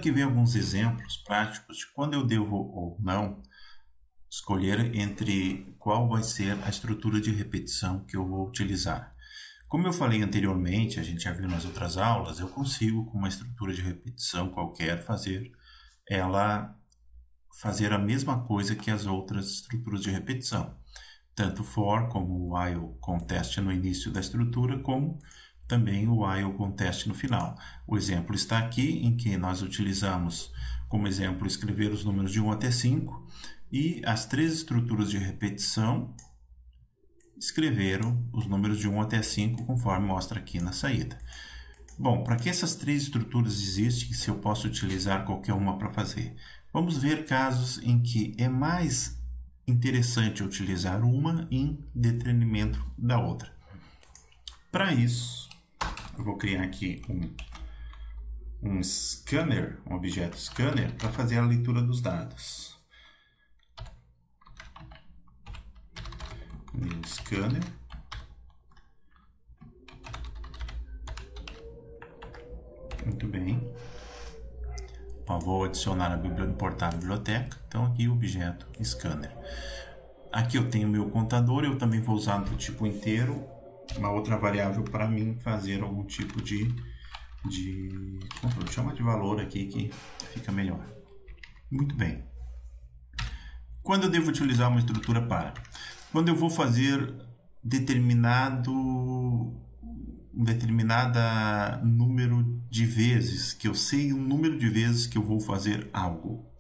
aqui ver alguns exemplos práticos de quando eu devo ou não escolher entre qual vai ser a estrutura de repetição que eu vou utilizar. Como eu falei anteriormente, a gente já viu nas outras aulas, eu consigo, com uma estrutura de repetição qualquer, fazer a mesma coisa que as outras estruturas de repetição. Tanto for como o while com teste no início da estrutura, como também o while com teste no final. O exemplo está aqui, em que nós utilizamos como exemplo escrever os números de 1 até 5, e as três estruturas de repetição escreveram os números de 1 até 5, conforme mostra aqui na saída. Bom, para que essas três estruturas existem, se eu posso utilizar qualquer uma para fazer? Vamos ver casos em que é mais interessante utilizar uma em detrimento da outra. Para isso, eu vou criar aqui um scanner, um objeto scanner, para fazer a leitura dos dados. New scanner. Muito bem. Vou adicionar importar a biblioteca. Então aqui o objeto scanner. Aqui eu tenho meu contador. Eu também vou usar do tipo inteiro uma outra variável para mim fazer algum tipo de controle. Chama de valor aqui que fica melhor. Muito bem. Quando eu devo utilizar uma estrutura para? Quando eu vou fazer determinada número de vezes, que eu sei o número de vezes que eu vou fazer algo.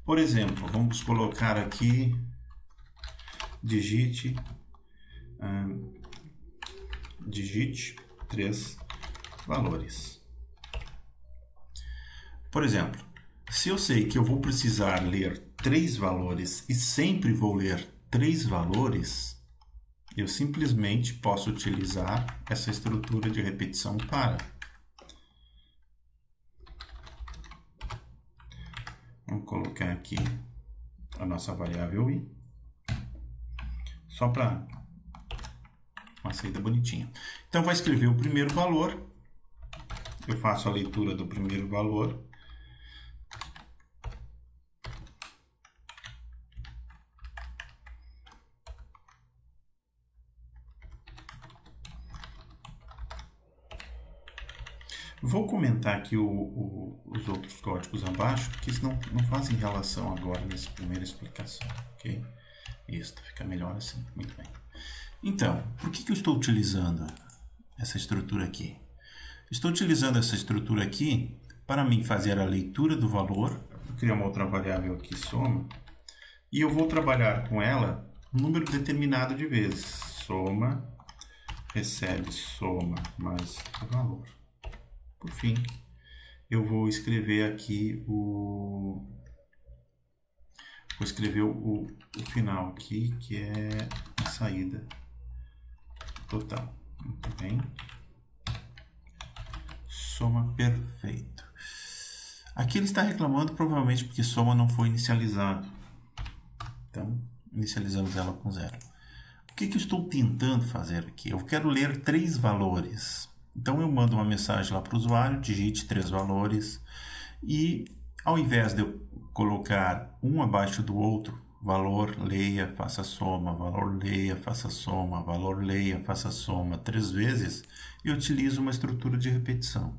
Por exemplo, vamos colocar aqui, digite 3 valores. Por exemplo, se eu sei que eu vou precisar ler 3 valores e sempre vou ler 3 valores, eu simplesmente posso utilizar essa estrutura de repetição para. Vamos colocar aqui a nossa variável i, só para uma saída bonitinha. Então, vai escrever o primeiro valor, eu faço a leitura do primeiro valor, vou comentar aqui os outros códigos abaixo, porque eles não fazem relação agora nessa primeira explicação, ok? Isso, fica melhor assim, muito bem. Então, por que eu estou utilizando essa estrutura aqui? Estou utilizando essa estrutura aqui para mim fazer a leitura do valor, vou criar uma outra variável aqui, soma, e eu vou trabalhar com ela um número determinado de vezes. Soma, recebe soma mais o valor. Por fim, eu vou escrever aqui o final aqui, que é a saída total. Muito bem. Soma perfeito. Aqui ele está reclamando provavelmente porque soma não foi inicializado. Então, inicializamos ela com 0. O que eu estou tentando fazer aqui? Eu quero ler 3 valores. Então, eu mando uma mensagem lá para o usuário, digite 3 valores e, ao invés de eu colocar um abaixo do outro, valor, leia, faça soma, valor, leia, faça soma, valor, leia, faça soma 3 vezes, eu utilizo uma estrutura de repetição.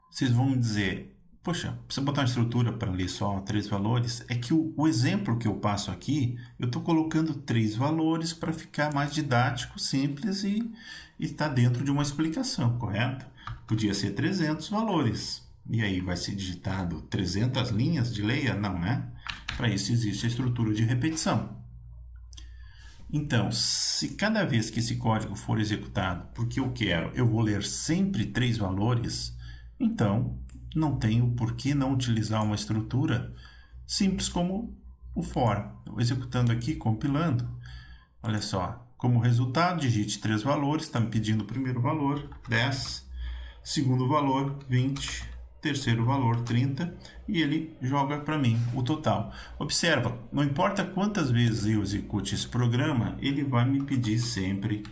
Vocês vão me dizer, poxa, precisa botar uma estrutura para ler só 3 valores? É que o exemplo que eu passo aqui, eu estou colocando 3 valores para ficar mais didático, simples e está dentro de uma explicação, correto? Podia ser 300 valores. E aí vai ser digitado 300 linhas de leia? Não, né? Para isso existe a estrutura de repetição. Então, se cada vez que esse código for executado, porque eu vou ler sempre 3 valores, então não tenho por que não utilizar uma estrutura simples como o for. Executando aqui, compilando. Olha só. Como resultado, digite 3 valores, está me pedindo o primeiro valor, 10, segundo valor, 20, terceiro valor, 30, e ele joga para mim o total. Observa, não importa quantas vezes eu execute esse programa, ele vai me pedir sempre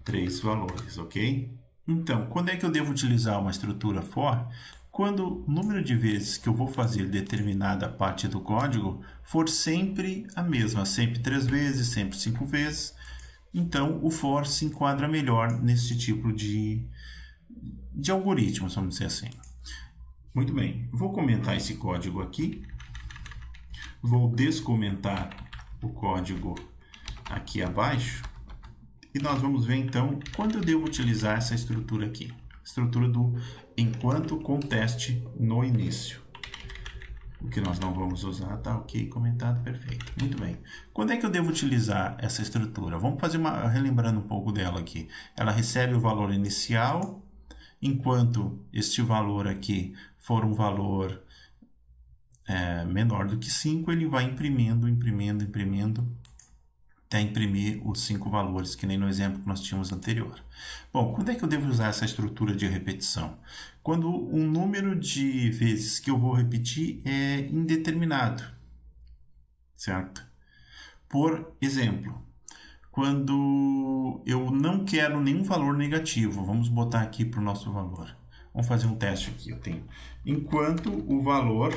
3 valores, ok? Então, quando é que eu devo utilizar uma estrutura for? quando o número de vezes que eu vou fazer determinada parte do código for sempre a mesma, sempre 3 vezes, sempre 5 vezes. Então, o for se enquadra melhor nesse tipo de algoritmos, vamos dizer assim. Muito bem, vou comentar esse código aqui. Vou descomentar o código aqui abaixo. E nós vamos ver, então, quando eu devo utilizar essa estrutura aqui. Estrutura do enquanto conteste no início. O que nós não vamos usar, tá ok, comentado, perfeito. Muito bem. Quando é que eu devo utilizar essa estrutura? Vamos fazer relembrando um pouco dela aqui. Ela recebe o valor inicial, enquanto este valor aqui for um valor menor do que 5, ele vai imprimindo, até imprimir os 5 valores, que nem no exemplo que nós tínhamos anterior. Bom, quando é que eu devo usar essa estrutura de repetição? Quando o número de vezes que eu vou repetir é indeterminado, certo? Por exemplo, quando eu não quero nenhum valor negativo, vamos botar aqui para o nosso valor. Vamos fazer um teste aqui. Eu tenho enquanto o valor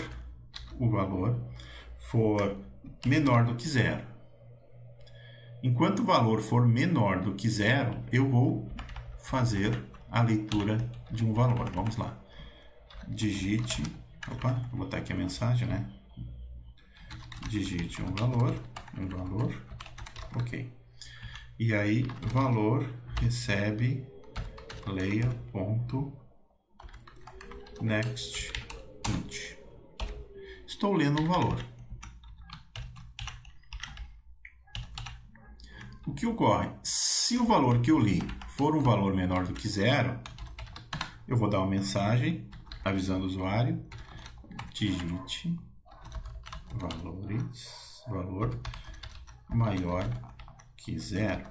for menor do que 0. Enquanto o valor for menor do que 0, eu vou fazer a leitura de um valor. Vamos lá. Digite, vou botar aqui a mensagem, né? Digite um valor, ok. E aí, valor recebe leia.next int. Estou lendo um valor. O que ocorre? Se o valor que eu li for um valor menor do que 0, eu vou dar uma mensagem avisando o usuário, digite valor maior que 0.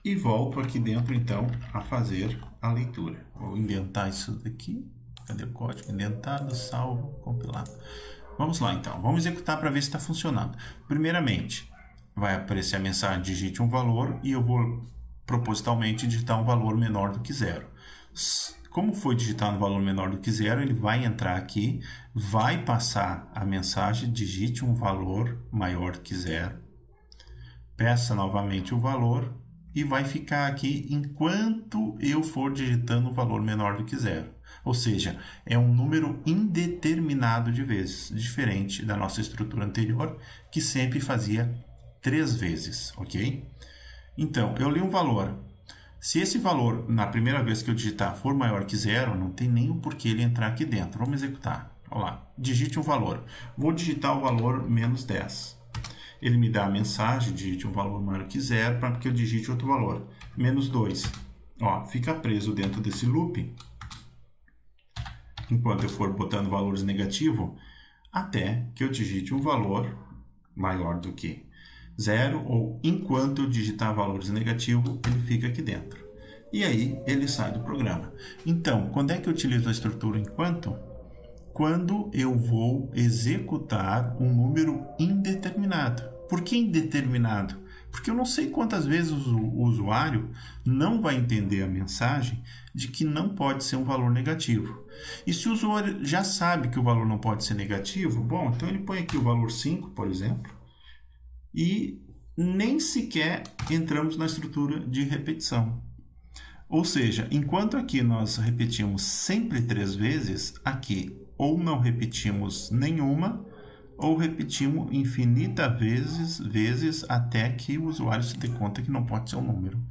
E volto aqui dentro, então, a fazer a leitura. Vou indentar isso daqui. Cadê o código? Indentado, salvo, compilado. Vamos lá, então. Vamos executar para ver se está funcionando. Primeiramente, vai aparecer a mensagem, digite um valor, e eu vou propositalmente digitar um valor menor do que 0. Como foi digitado um valor menor do que 0, ele vai entrar aqui, vai passar a mensagem, digite um valor maior do que 0, peça novamente o valor e vai ficar aqui enquanto eu for digitando um valor menor do que 0. Ou seja, é um número indeterminado de vezes, diferente da nossa estrutura anterior, que sempre fazia 3 vezes, ok? Então, eu li um valor. Se esse valor, na primeira vez que eu digitar, for maior que 0, não tem nem o porquê ele entrar aqui dentro. Vamos executar. Olha lá, digite um valor. Vou digitar o valor menos 10. Ele me dá a mensagem, digite um valor maior que 0, para que eu digite outro valor. Menos 2. Ó, fica preso dentro desse loop, enquanto eu for botando valores negativos, até que eu digite um valor maior do que 0, ou enquanto eu digitar valores negativos, ele fica aqui dentro. E aí, ele sai do programa. Então, quando é que eu utilizo a estrutura enquanto? Quando eu vou executar um número indeterminado. Por que indeterminado? Porque eu não sei quantas vezes o usuário não vai entender a mensagem de que não pode ser um valor negativo. E se o usuário já sabe que o valor não pode ser negativo, bom, então ele põe aqui o valor 5, por exemplo, e nem sequer entramos na estrutura de repetição. Ou seja, enquanto aqui nós repetimos sempre 3 vezes, aqui ou não repetimos nenhuma, ou repetimos infinitas vezes até que o usuário se dê conta que não pode ser um número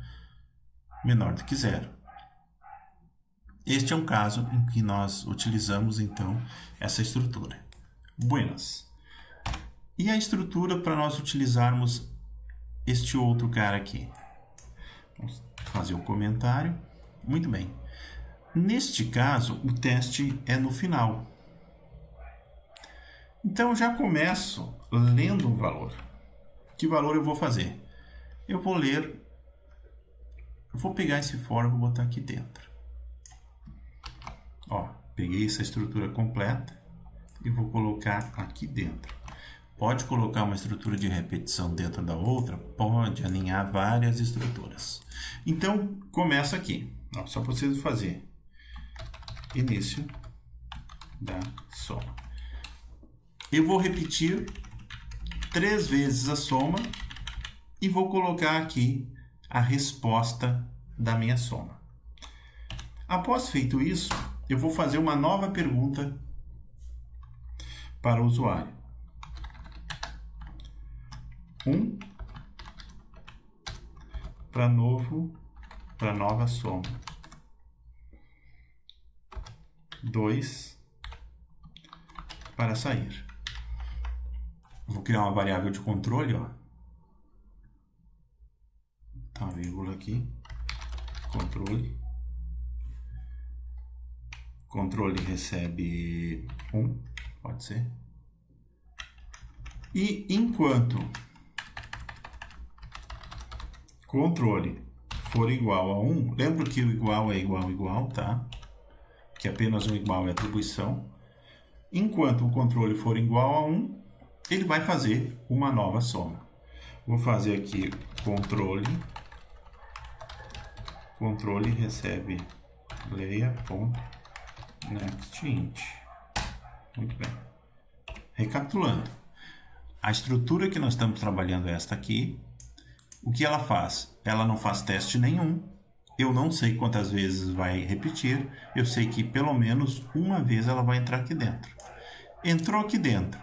menor do que 0. Este é um caso em que nós utilizamos, então, essa estrutura. Buenas. E a estrutura para nós utilizarmos este outro cara aqui? Vamos fazer o comentário. Muito bem. Neste caso, o teste é no final. Então, eu já começo lendo um valor. Que valor eu vou fazer? Eu vou pegar esse for e vou botar aqui dentro. Ó, peguei essa estrutura completa e vou colocar aqui dentro. Pode colocar uma estrutura de repetição dentro da outra? Pode alinhar várias estruturas. Então, começa aqui. Ó, só para vocês fazer. início da soma. Eu vou repetir 3 vezes a soma e vou colocar aqui a resposta da minha soma. Após feito isso, eu vou fazer uma nova pergunta para o usuário. 1 para nova soma. 2 para sair. Vou criar uma variável de controle, ó. Tá uma vírgula aqui. Controle recebe 1, pode ser. E enquanto controle for igual a 1, lembra que o igual é igual, tá? Que apenas um igual é atribuição. Enquanto o controle for igual a 1, ele vai fazer uma nova soma. Vou fazer aqui controle recebe leia.nextInt. Muito bem. Recapitulando. A estrutura que nós estamos trabalhando é esta aqui. O que ela faz? Ela não faz teste nenhum. Eu não sei quantas vezes vai repetir. Eu sei que pelo menos uma vez ela vai entrar aqui dentro. Entrou aqui dentro.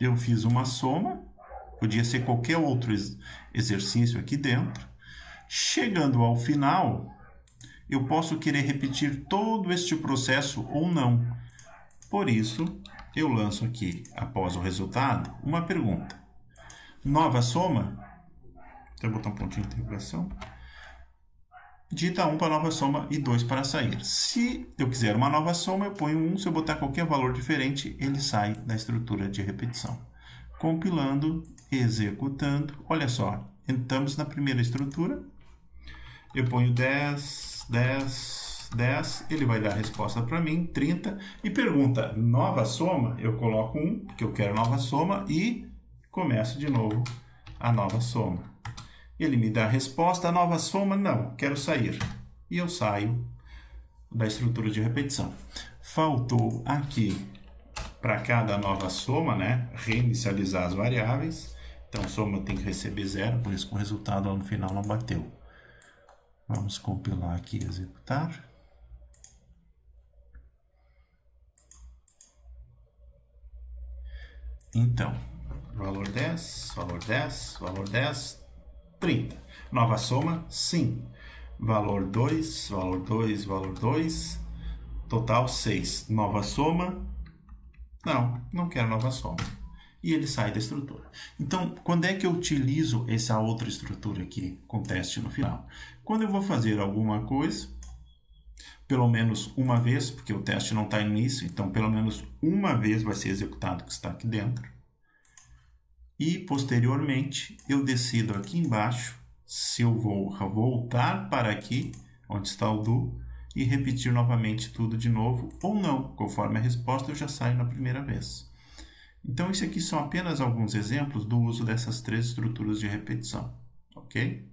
Eu fiz uma soma. Podia ser qualquer outro exercício aqui dentro. Chegando ao final, eu posso querer repetir todo este processo ou não. Por isso, eu lanço aqui, após o resultado, uma pergunta. Nova soma? Vou botar um pontinho de interrogação. Digita 1 para nova soma e 2 para sair. Se eu quiser uma nova soma, eu ponho 1. Se eu botar qualquer valor diferente, ele sai da estrutura de repetição. Compilando, executando. Olha só, entramos na primeira estrutura. Eu ponho 10, 10, 10. Ele vai dar a resposta para mim, 30. E pergunta, nova soma? Eu coloco 1, porque eu quero nova soma. E começo de novo a nova soma. Ele me dá a resposta, a nova soma, não, quero sair. E eu saio da estrutura de repetição. Faltou aqui, para cada nova soma, né, reinicializar as variáveis. Então, soma tem que receber 0, por isso que o resultado lá no final não bateu. Vamos compilar aqui e executar. Então, valor 10, valor 10, valor 10... 30. Nova soma, sim. Valor 2, valor 2, valor 2. Total 6. Nova soma, não quero nova soma. E ele sai da estrutura. Então, quando é que eu utilizo essa outra estrutura aqui, com teste no final? Quando eu vou fazer alguma coisa, pelo menos uma vez, porque o teste não está no início, então pelo menos uma vez vai ser executado o que está aqui dentro. E, posteriormente, eu decido aqui embaixo se eu vou voltar para aqui, onde está o do, e repetir novamente tudo de novo, ou não. Conforme a resposta, eu já saio na primeira vez. Então, isso aqui são apenas alguns exemplos do uso dessas 3 estruturas de repetição, ok?